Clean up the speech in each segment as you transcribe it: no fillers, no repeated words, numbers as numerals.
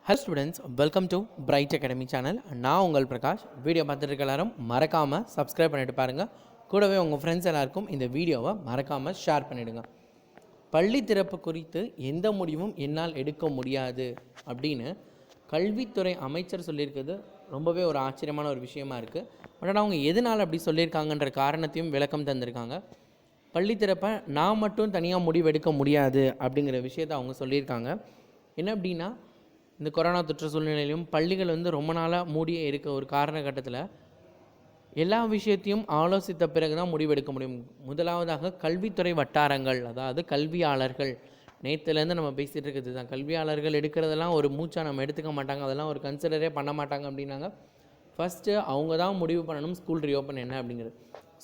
Hello students, welcome to Bright Academy channel. நான் உங்கள் Prakash. Video பார்த்துட்டு எல்லாரும் மறக்காமல் சப்ஸ்கிரைப் பண்ணிட்டு பாருங்கள். கூடவே உங்கள் ஃப்ரெண்ட்ஸ் எல்லாருக்கும் இந்த வீடியோவை மறக்காமல் ஷேர் பண்ணிவிடுங்க. பள்ளி திறப்பு குறித்து எந்த முடிவும் என்னால் எடுக்க முடியாது அப்படின்னு கல்வித்துறை அமைச்சர் சொல்லியிருக்கிறது ரொம்பவே ஒரு ஆச்சரியமான ஒரு விஷயமா இருக்குது. ஆனால் அவங்க எதனால் அப்படி சொல்லியிருக்காங்கன்ற காரணத்தையும் விளக்கம் தந்திருக்காங்க. பள்ளி திறப்பை நான் மட்டும் தனியாக முடிவெடுக்க முடியாது அப்படிங்கிற விஷயத்தை அவங்க சொல்லியிருக்காங்க. என்ன அப்படின்னா, இந்த கொரோனா தொற்று சூழ்நிலையிலும் பள்ளிகள் ரொம்ப நாளாக மூடியே இருக்க ஒரு காரணகட்டத்தில் எல்லா விஷயத்தையும் ஆலோசித்த பிறகு தான் முடிவெடுக்க முடியும். முதலாவதாக கல்வித்துறை வட்டாரங்கள், அதாவது கல்வியாளர்கள், நேற்றுலேருந்து நம்ம பேசிகிட்டு இருக்கிறது தான். கல்வியாளர்கள் எடுக்கிறதெல்லாம் ஒரு மூச்சாக நம்ம எடுத்துக்க மாட்டாங்க, அதெல்லாம் ஒரு கன்சிடரே பண்ண மாட்டாங்க அப்படின்னாங்க. ஃபஸ்ட்டு அவங்க தான் முடிவு பண்ணணும் ஸ்கூல் ரீஓப்பன் என்ன அப்படிங்கிறது.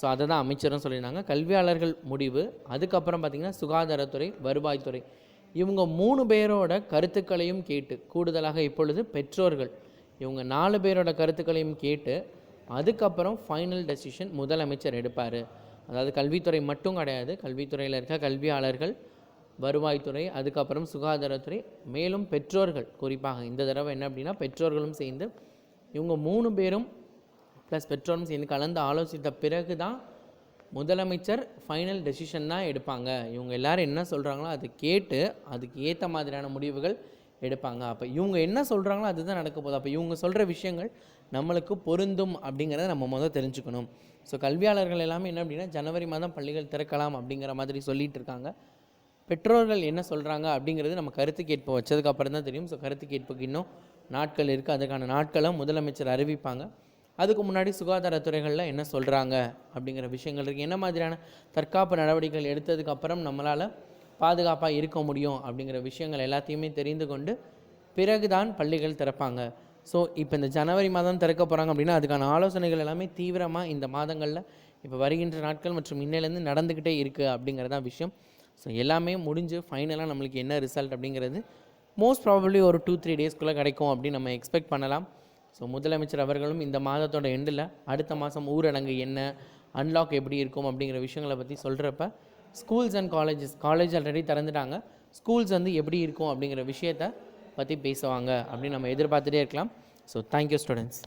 ஸோ அதை தான் அமைச்சரும் சொல்லியிருந்தாங்க. கல்வியாளர்கள் முடிவு, அதுக்கப்புறம் பார்த்திங்கன்னா சுகாதாரத்துறை, வருவாய்த்துறை, இவங்க 3 பேரோட கருத்துக்களையும் கேட்டு, கூடுதலாக இப்பொழுது பெற்றோர்கள், இவங்க 4 பேரோட கருத்துக்களையும் கேட்டு அதுக்கப்புறம் ஃபைனல் டெசிஷன் முதலமைச்சர் எடுப்பார். அதாவது கல்வித்துறை மட்டும் கிடையாது, கல்வித்துறையில் இருக்க கல்வியாளர்கள், வருவாய்த்துறை, அதுக்கப்புறம் சுகாதாரத்துறை, மேலும் பெற்றோர்கள். குறிப்பாக இந்த தடவை என்ன அப்படின்னா, பெற்றோர்களும் சேர்ந்து, இவங்க 3 பேரும் ப்ளஸ் பெற்றோரும் சேர்ந்து கலந்து ஆலோசித்த பிறகு தான் முதலமைச்சர் ஃபைனல் டெசிஷன் தான் எடுப்பாங்க. இவங்க எல்லோரும் என்ன சொல்கிறாங்களோ அதை கேட்டு அதுக்கு ஏற்ற மாதிரியான முடிவுகள் எடுப்பாங்க. அப்போ இவங்க என்ன சொல்கிறாங்களோ அதுதான் நடக்க போகுது. அப்போ இவங்க சொல்கிற விஷயங்கள் நம்மளுக்கு பொருந்தும் அப்படிங்கிறத நம்ம தெரிஞ்சுக்கணும். ஸோ கல்வியாளர்கள் எல்லாமே என்ன அப்படின்னா, ஜனவரி மாதம் பள்ளிகள் திறக்கலாம் அப்படிங்கிற மாதிரி சொல்லிகிட்டு இருக்காங்க. பெற்றோர்கள் என்ன சொல்கிறாங்க அப்படிங்கிறது நம்ம கருத்து கேட்பு வச்சதுக்கப்புறம் தான் தெரியும். ஸோ கருத்து கேட்புக்கு இன்னும் நாட்கள் இருக்குது. அதுக்கான நாட்களை முதலமைச்சர் அறிவிப்பாங்க. அதுக்கு முன்னாடி சுகாதாரத்துறைகளில் என்ன சொல்கிறாங்க அப்படிங்கிற விஷயங்கள் இருக்குது. என்ன மாதிரியான தற்காப்பு நடவடிக்கைகள் எடுத்ததுக்கப்புறம் நம்மளால் பாதுகாப்பாக இருக்க முடியும் அப்படிங்கிற விஷயங்கள் எல்லாத்தையுமே தெரிந்து கொண்டு பிறகு தான் பள்ளிகள் திறப்பாங்க. ஸோ இப்போ இந்த ஜனவரி மாதம் திறக்க போகிறாங்க அப்படின்னா அதுக்கான ஆலோசனைகள் எல்லாமே தீவிரமாக இந்த மாதங்களில் இப்போ வருகின்ற நாட்கள் மற்றும் இன்னிலேருந்து நடந்துக்கிட்டே இருக்குது அப்படிங்கிறதான் விஷயம். ஸோ எல்லாமே முடிஞ்சு ஃபைனலாக நம்மளுக்கு என்ன ரிசல்ட் அப்படிங்கிறது மோஸ்ட் ப்ராபப்ளி ஒரு 2-3 டேஸ்க்குள்ளே கிடைக்கும் அப்படின்னு நம்ம எக்ஸ்பெக்ட் பண்ணலாம். ஸோ முதலமைச்சர் அவர்களும் இந்த மாதத்தோட எண்டில் அடுத்த மாதம் ஊரடங்கு என்ன, அன்லாக் எப்படி இருக்கும் அப்படிங்கிற விஷயங்களை பற்றி சொல்கிறப்ப ஸ்கூல்ஸ் அண்ட் காலேஜ் ஆல்ரெடி திறந்துட்டாங்க, ஸ்கூல்ஸ் எப்படி இருக்கும் அப்படிங்கிற விஷயத்தை பற்றி பேசுவாங்க அப்படின்னு நம்ம எதிர்பார்த்துட்டே இருக்கலாம். So thank you students.